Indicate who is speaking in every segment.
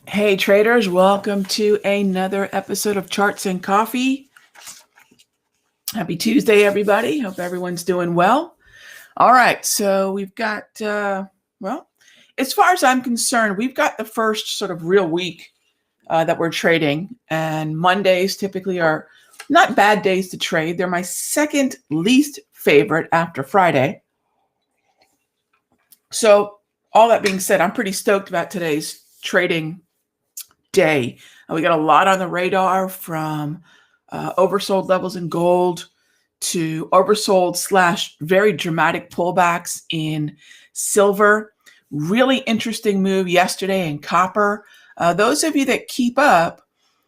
Speaker 1: Hey traders, welcome to another episode of Charts and Coffee. Happy Tuesday, everybody. Hope everyone's doing well. All right, so we've got, well, as far as I'm concerned, we've got the first sort of real week that we're trading, and Mondays typically are not bad days to trade. They're my second least favorite after Friday. So all that being said, I'm pretty stoked about today's trading day. We got a lot on the radar, from oversold levels in gold to oversold / very dramatic pullbacks in silver. Really interesting move yesterday in copper. Those of you that keep up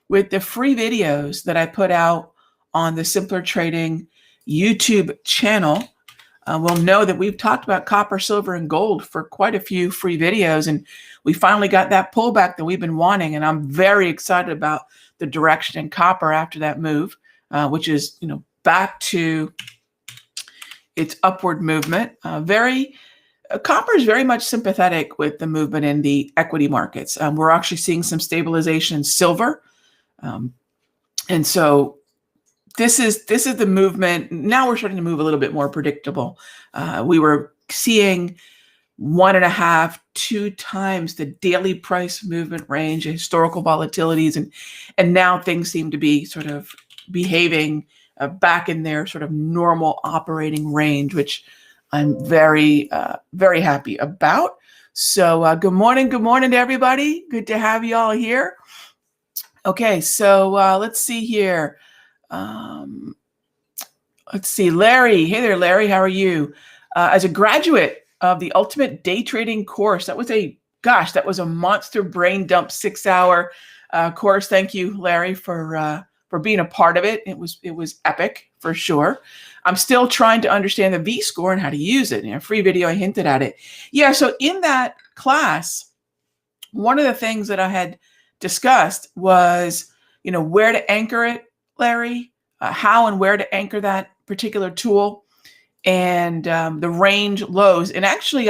Speaker 1: with the free videos that I put out on the Simpler Trading YouTube channel will know that we've talked about copper, silver, and gold for quite a few free videos, and we finally got that pullback that we've been wanting, and I'm very excited about the direction in copper after that move, which is, back to its upward movement. Copper is very much sympathetic with the movement in the equity markets. We're actually seeing some stabilization in silver, and so this is the movement. Now we're starting to move a little bit more predictable. We were seeing 1.5, 2 times the daily price movement range, historical volatilities, and now things seem to be sort of behaving back in their sort of normal operating range, which I'm very, very happy about. So good morning to everybody. Good to have you all here. Okay, so let's see here. Let's see, Larry. Hey there, Larry. How are you? As a graduate of the Ultimate Day Trading course, that was a monster brain dump 6-hour course. Thank you, Larry, for being a part of it. It was epic for sure. I'm still trying to understand the V score and how to use it. In a free video, I hinted at it. Yeah. So in that class, one of the things that I had discussed was, where to anchor it, Larry, how and where to anchor that particular tool, and the range lows. And actually,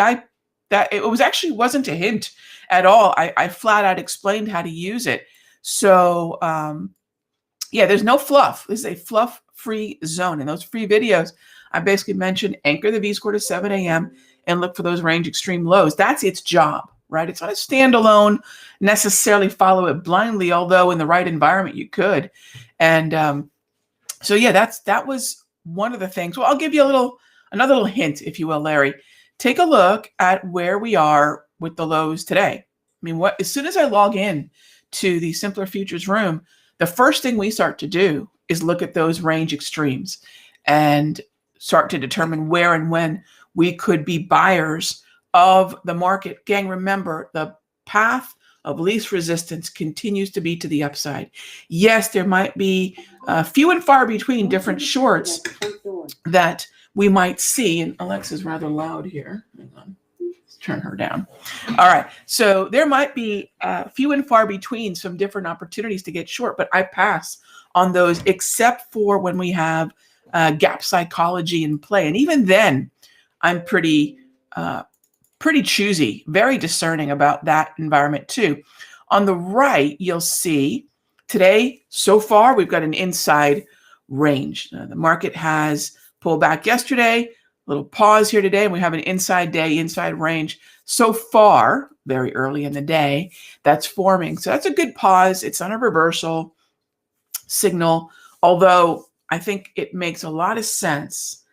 Speaker 1: wasn't a hint at all. I flat out explained how to use it. So there's no fluff. This is a fluff-free zone. In those free videos, I basically mentioned anchor the V score to 7 a.m. and look for those range extreme lows. That's its job, right? It's not a standalone, necessarily follow it blindly, although in the right environment you could. And that was one of the things. Well, I'll give you another little hint, if you will, Larry. Take a look at where we are with the lows today. I mean, as soon as I log in to the Simpler Futures room, the first thing we start to do is look at those range extremes and start to determine where and when we could be buyers of the market. Gang, remember, the path of least resistance continues to be to the upside. Yes, there might be few and far between different shorts that we might see. And Alexa's rather loud here. Hang on. Let's turn her down. All right. So there might be few and far between some different opportunities to get short, but I pass on those except for when we have gap psychology in play. And even then, I'm pretty choosy, very discerning about that environment too. On the right, you'll see today, so far, we've got an inside range. The market has pulled back yesterday, little pause here today, and we have an inside range so far, very early in the day, that's forming. So that's a good pause. It's not a reversal signal, although I think it makes a lot of sense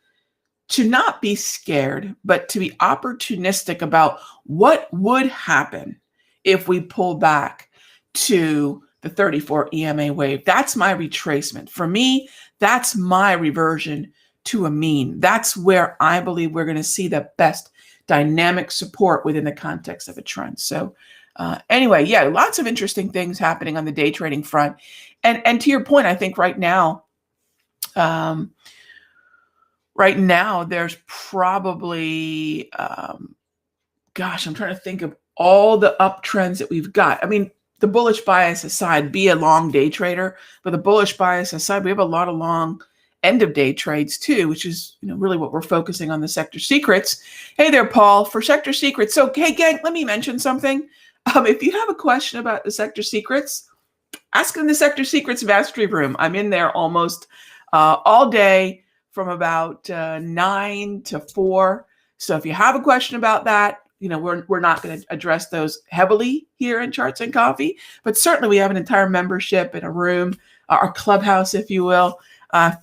Speaker 1: to not be scared, but to be opportunistic about what would happen if we pull back to the 34 EMA wave. That's my retracement. For me, that's my reversion to a mean. That's where I believe we're going to see the best dynamic support within the context of a trend. So anyway, lots of interesting things happening on the day trading front. And to your point, I think right now, there's probably gosh, I'm trying to think of all the uptrends that we've got. I mean, the bullish bias aside, be a long day trader, but the bullish bias aside, we have a lot of long end of day trades too, which is really what we're focusing on, the sector secrets. Hey there, Paul, for sector secrets. So, hey gang, let me mention something. If you have a question about the sector secrets, ask in the sector secrets mastery room. I'm in there almost all day from about 9 to 4. So if you have a question about that, we're not going to address those heavily here in Charts and Coffee, but certainly we have an entire membership in a room, our clubhouse, if you will.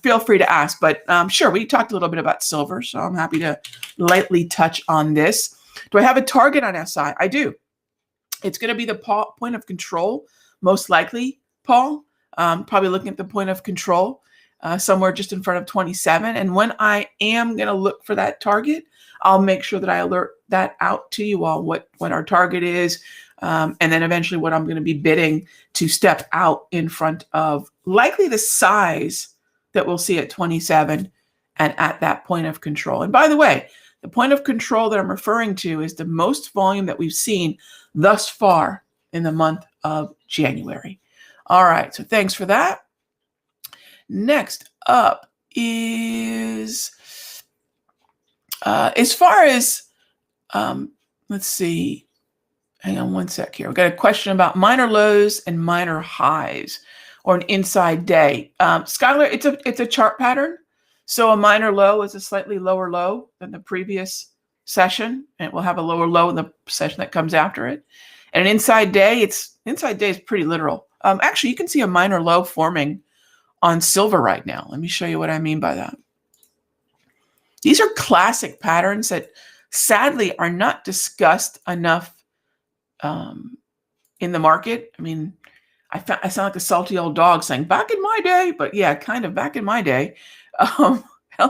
Speaker 1: Feel free to ask, but sure, we talked a little bit about silver, so I'm happy to lightly touch on this. Do I have a target on SI? I do. It's going to be the point of control, most likely, Paul. Probably looking at the point of control somewhere just in front of 27. And when I am going to look for that target, I'll make sure that I alert that out to you all, what our target is, and then eventually what I'm going to be bidding to step out in front of likely the size that we'll see at 27 and at that point of control. And by the way, the point of control that I'm referring to is the most volume that we've seen thus far in the month of January. All right, so thanks for that. Next up is, as far as, let's see, hang on one sec here. We've got a question about minor lows and minor highs, or an inside day. Skylar, it's a chart pattern. So a minor low is a slightly lower low than the previous session, and it will have a lower low in the session that comes after it. And an inside day is pretty literal. Actually, you can see a minor low forming on silver right now. Let me show you what I mean by that. These are classic patterns that sadly are not discussed enough in the market. I mean, I sound like a salty old dog saying back in my day, but yeah, kind of back in my day. A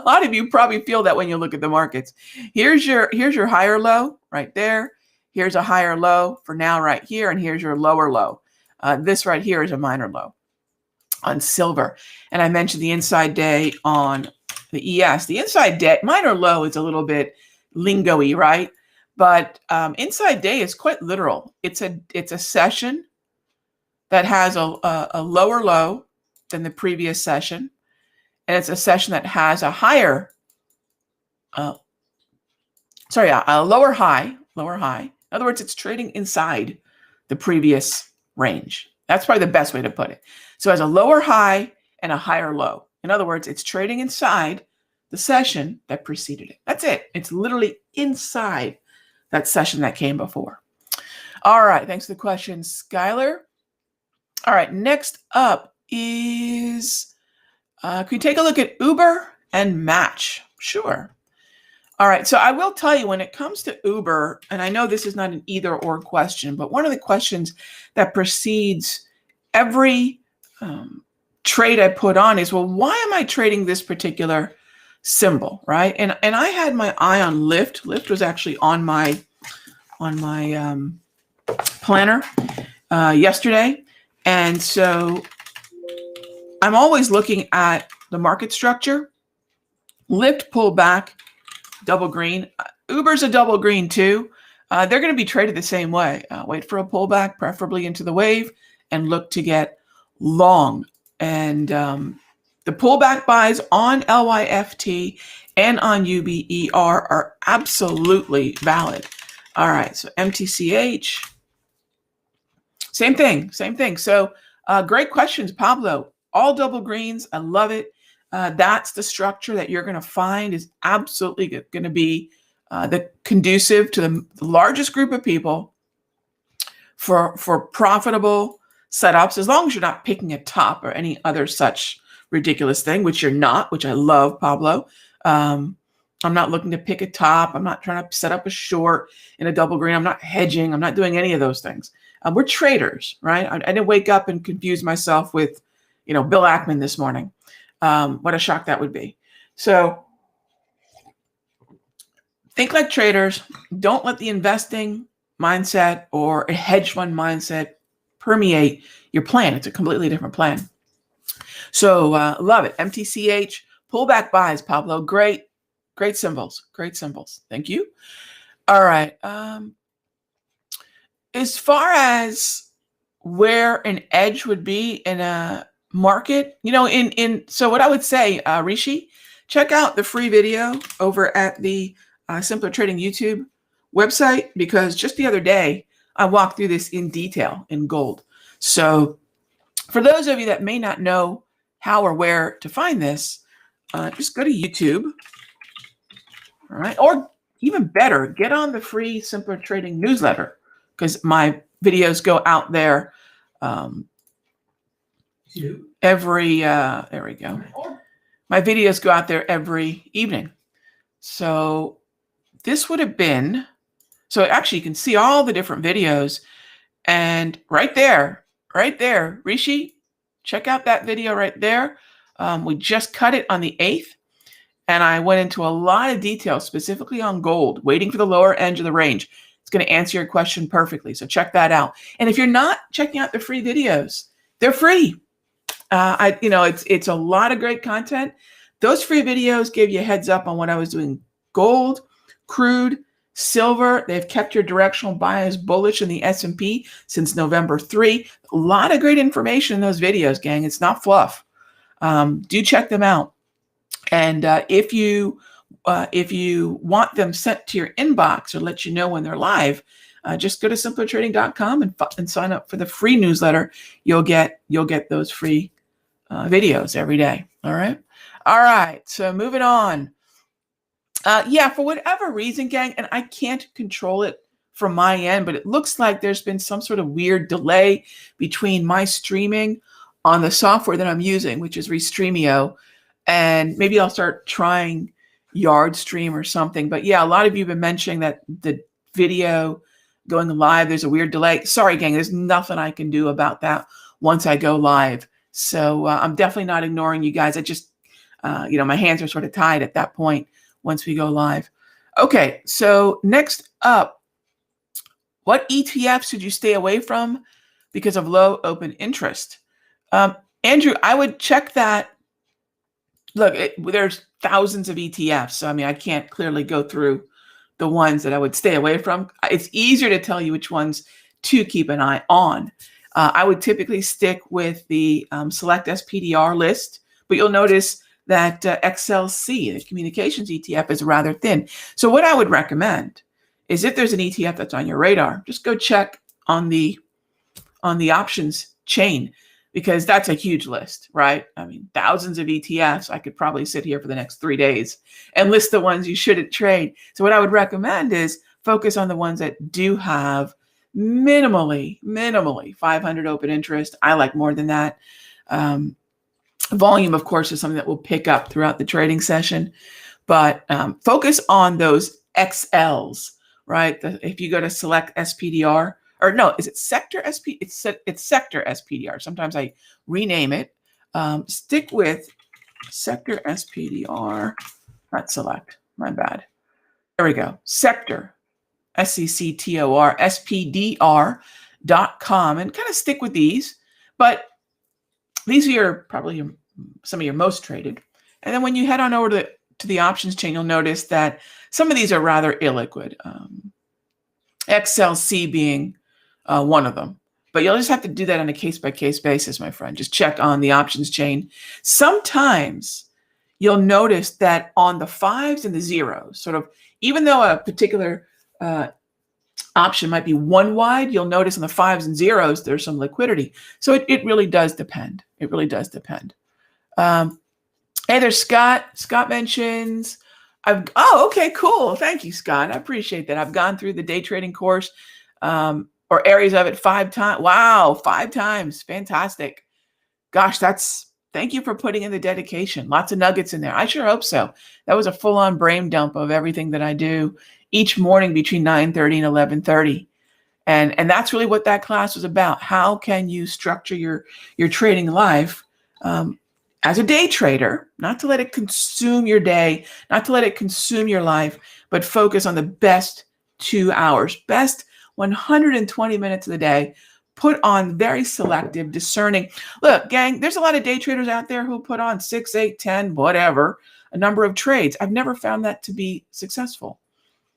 Speaker 1: lot of you probably feel that when you look at the markets. Here's your higher low right there. Here's a higher low for now right here, and here's your lower low. This right here is a minor low on silver. And I mentioned the inside day on the ES. The inside day, minor low is a little bit lingo-y, right? But inside day is quite literal. It's a session that has a lower low than the previous session. And it's a session that has a higher, a lower high. In other words, it's trading inside the previous range. That's probably the best way to put it. So it has a lower high and a higher low. In other words, it's trading inside the session that preceded it. That's it. It's literally inside that session that came before. All right. Thanks for the question, Skylar. All right. Next up is, can we take a look at Uber and Match? Sure. All right. So I will tell you, when it comes to Uber, and I know this is not an either or question, but one of the questions that precedes every trade I put on is, well, why am I trading this particular symbol, right? And I had my eye on Lyft. Lyft was actually on my planner yesterday, and so I'm always looking at the market structure. Lyft pulled back, double green. Uber's a double green too. They're going to be traded the same way. Wait for a pullback, preferably into the wave, and look to get long. And the pullback buys on LYFT and on UBER are absolutely valid. All right, so MTCH, same thing. So great questions, Pablo. All double greens, I love it. That's the structure that you're going to find is absolutely going to be the conducive to the largest group of people for profitable setups, as long as you're not picking a top or any other such ridiculous thing, which you're not, which I love, Pablo. I'm not looking to pick a top. I'm not trying to set up a short in a double green. I'm not hedging. I'm not doing any of those things. We're traders, right? I didn't wake up and confuse myself with, Bill Ackman this morning. What a shock that would be. So think like traders. Don't let the investing mindset or a hedge fund mindset permeate your plan. It's a completely different plan. So love it. MTCH, pullback buys, Pablo. Great symbols. Thank you. All right. As far as where an edge would be in a market, so what I would say, Rishi, check out the free video over at the Simpler Trading YouTube website, because just the other day I walked through this in detail in gold. So for those of you that may not know how or where to find this, just go to YouTube, all right? Or even better, get on the free Simpler Trading newsletter, because my videos go out there every, there we go. My videos go out there every evening. So this would have been, so actually you can see all the different videos, and right there, Rishi, check out that video right there. We just cut it on the 8th, and I went into a lot of detail specifically on gold, waiting for the lower edge of the range. It's going to answer your question perfectly. So check that out. And if you're not checking out the free videos, they're free. It's a lot of great content. Those free videos gave you a heads up on what I was doing. Gold, crude, silver. They've kept your directional bias bullish in the S&P since November 3. A lot of great information in those videos, gang. It's not fluff. Do check them out. And if you want them sent to your inbox or let you know when they're live, just go to simplertrading.com and sign up for the free newsletter. You'll get those free videos every day. All right. So moving on. For whatever reason, gang, and I can't control it from my end, but it looks like there's been some sort of weird delay between my streaming on the software that I'm using, which is Restreamio, and maybe I'll start trying YardStream or something. But yeah, a lot of you have been mentioning that the video going live, there's a weird delay. Sorry, gang, there's nothing I can do about that once I go live. So I'm definitely not ignoring you guys. I just, my hands are sort of tied at that point once we go live. Okay, so next up, what ETFs should you stay away from because of low open interest? Andrew, I would check that. Look, there's thousands of ETFs. So, I can't clearly go through the ones that I would stay away from. It's easier to tell you which ones to keep an eye on. I would typically stick with the Select SPDR list, but you'll notice that XLC, the communications ETF, is rather thin. So what I would recommend is, if there's an ETF that's on your radar, just go check on the options chain, because that's a huge list, right? Thousands of ETFs. I could probably sit here for the next 3 days and list the ones you shouldn't trade. So what I would recommend is focus on the ones that do have minimally 500 open interest. I like more than that. Volume, of course, is something that will pick up throughout the trading session, but focus on those XLs, right? If you go to Select SPDR, or no, is it Sector SP? It's Sector SPDR. Sometimes I rename it. Stick with Sector SPDR, not Select. My bad. There we go. Sector, SECTOR, SPDR.com, and kind of stick with these. But these are probably some of your most traded. And then when you head on over to the options chain, you'll notice that some of these are rather illiquid. XLC being one of them. But you'll just have to do that on a case-by-case basis, my friend. Just check on the options chain. Sometimes you'll notice that on the 5s and the 0s, sort of, even though a particular option might be one wide, you'll notice on the 5s and 0s, there's some liquidity. So it really does depend. It really does depend. Hey, there's Scott. Scott mentions, okay, cool. Thank you, Scott. I appreciate that. I've gone through the day trading course, or areas of it 5 times. Wow, 5 times. Fantastic. Gosh, thank you for putting in the dedication. Lots of nuggets in there. I sure hope so. That was a full-on brain dump of everything that I do each morning between 9:30 and 11:30. And that's really what that class was about. How can you structure your trading life as a day trader, not to let it consume your day, not to let it consume your life, but focus on the best 2 hours, best 120 minutes of the day. Put on very selective, discerning. Look, gang, there's a lot of day traders out there who put on 6, 8, 10, whatever, a number of trades. I've never found that to be successful.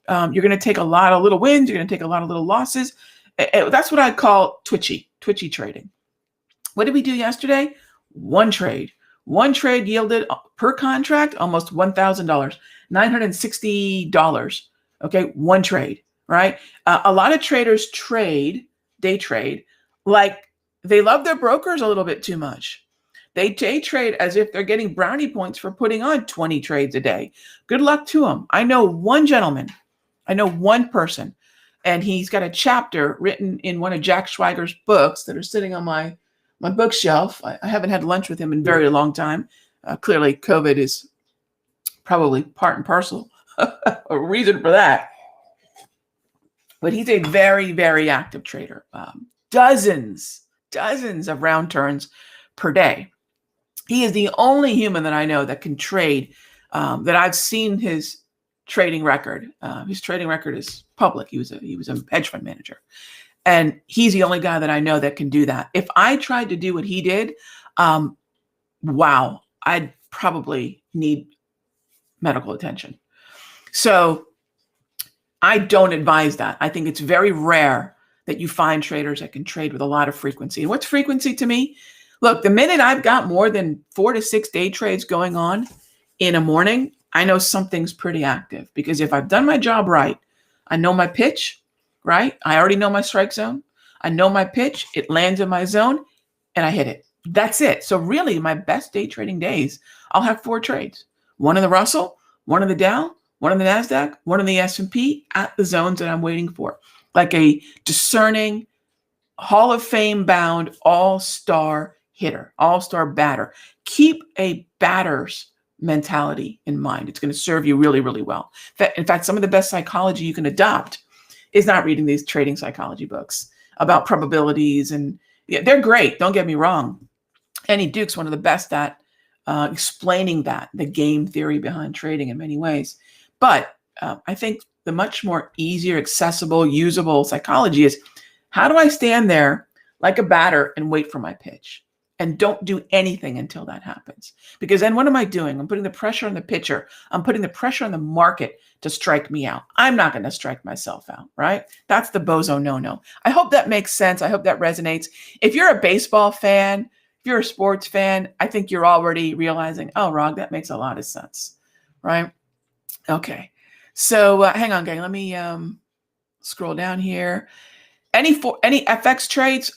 Speaker 1: You're going to take a lot of little wins. You're going to take a lot of little losses. That's what I call twitchy trading. What did we do yesterday? One trade. One trade yielded per contract almost $1,000, $960. Okay, one trade, right? A lot of traders day trade, like they love their brokers a little bit too much. They day trade as if they're getting brownie points for putting on 20 trades a day. Good luck to them. I know one gentleman, I know one person, and he's got a chapter written in one of Jack Schwager's books that are sitting on my bookshelf. I haven't had lunch with him in a very long time. Clearly, COVID is probably part and parcel a reason for that. But he's a very, very active trader. Dozens of round turns per day. He is the only human that I know that can trade, that I've seen his trading record. His trading record is public. He was a hedge fund manager. And he's the only guy that I know that can do that. If I tried to do what he did, wow, I'd probably need medical attention. So I don't advise that. I think it's very rare that you find traders that can trade with a lot of frequency. And what's frequency to me? Look, the minute I've got more than 4 to 6 day trades going on in a morning, I know something's pretty active, because if I've done my job right, I know my pitch, right? I already know my strike zone. I know my pitch. It lands in my zone and I hit it. That's it. So really my best day trading days, I'll have 4 trades. One in the Russell, one in the Dow, one in the NASDAQ, one in the S&P at the zones that I'm waiting for. Like a discerning, Hall of Fame bound all-star hitter, all-star batter. Keep a batter's mentality in mind. It's going to serve you really, really well. In fact, some of the best psychology you can adopt is not reading these trading psychology books about probabilities. And yeah, they're great. Don't get me wrong. Annie Duke's one of the best at explaining the game theory behind trading in many ways. But I think the much more easier, accessible, usable psychology is, how do I stand there like a batter and wait for my pitch? And don't do anything until that happens. Because then what am I doing? I'm putting the pressure on the pitcher. I'm putting the pressure on the market to strike me out. I'm not going to strike myself out, right? That's the bozo no-no. I hope that makes sense. I hope that resonates. If you're a baseball fan, if you're a sports fan, I think you're already realizing, oh, Rog, that makes a lot of sense, right? Okay. So hang on, gang. Let me scroll down here. Any FX trades?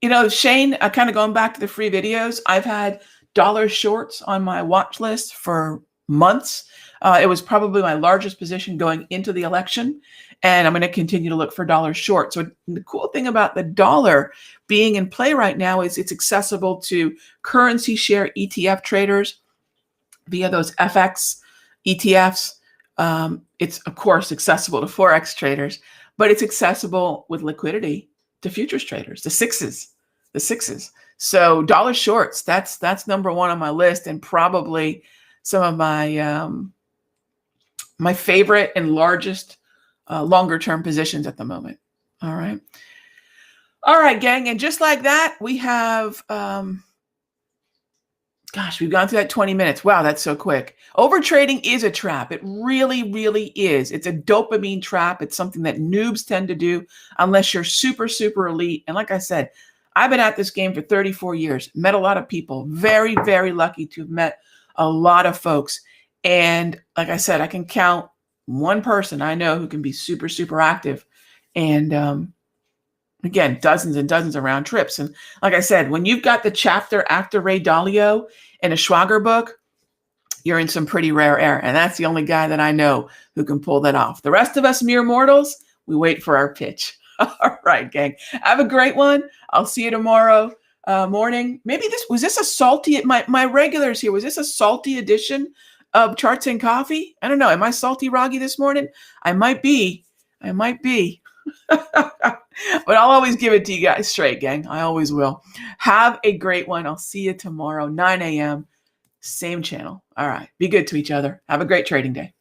Speaker 1: You know, Shane, kind of going back to the free videos, I've had dollar shorts on my watch list for months. It was probably my largest position going into the election, and I'm going to continue to look for dollar short. So the cool thing about the dollar being in play right now is it's accessible to currency share ETF traders via those FX ETFs. It's, of course, accessible to Forex traders, but it's accessible with liquidity to futures traders, the sixes. So dollar shorts, that's number one on my list, and probably some of my my favorite and largest longer term positions at the moment. All right, gang, and just like that, we have gosh, we've gone through that 20 minutes. Wow, that's so quick. Overtrading is a trap. It really, really is. It's a dopamine trap. It's something that noobs tend to do unless you're super, super elite. And like I said, I've been at this game for 34 years, met a lot of people, very, very lucky to have met a lot of folks. And like I said, I can count one person I know who can be super, super active. And again, dozens and dozens of round trips. And like I said, when you've got the chapter after Ray Dalio in a Schwager book, you're in some pretty rare air. And that's the only guy that I know who can pull that off. The rest of us mere mortals, we wait for our pitch. All right, gang. Have a great one. I'll see you tomorrow morning. Maybe was this a salty, my regulars here, was this a salty edition of Charts and Coffee? I don't know. Am I salty Raghee this morning? I might be. But I'll always give it to you guys straight, gang. I always will. Have a great one. I'll see you tomorrow, 9 a.m., same channel. All right. Be good to each other. Have a great trading day.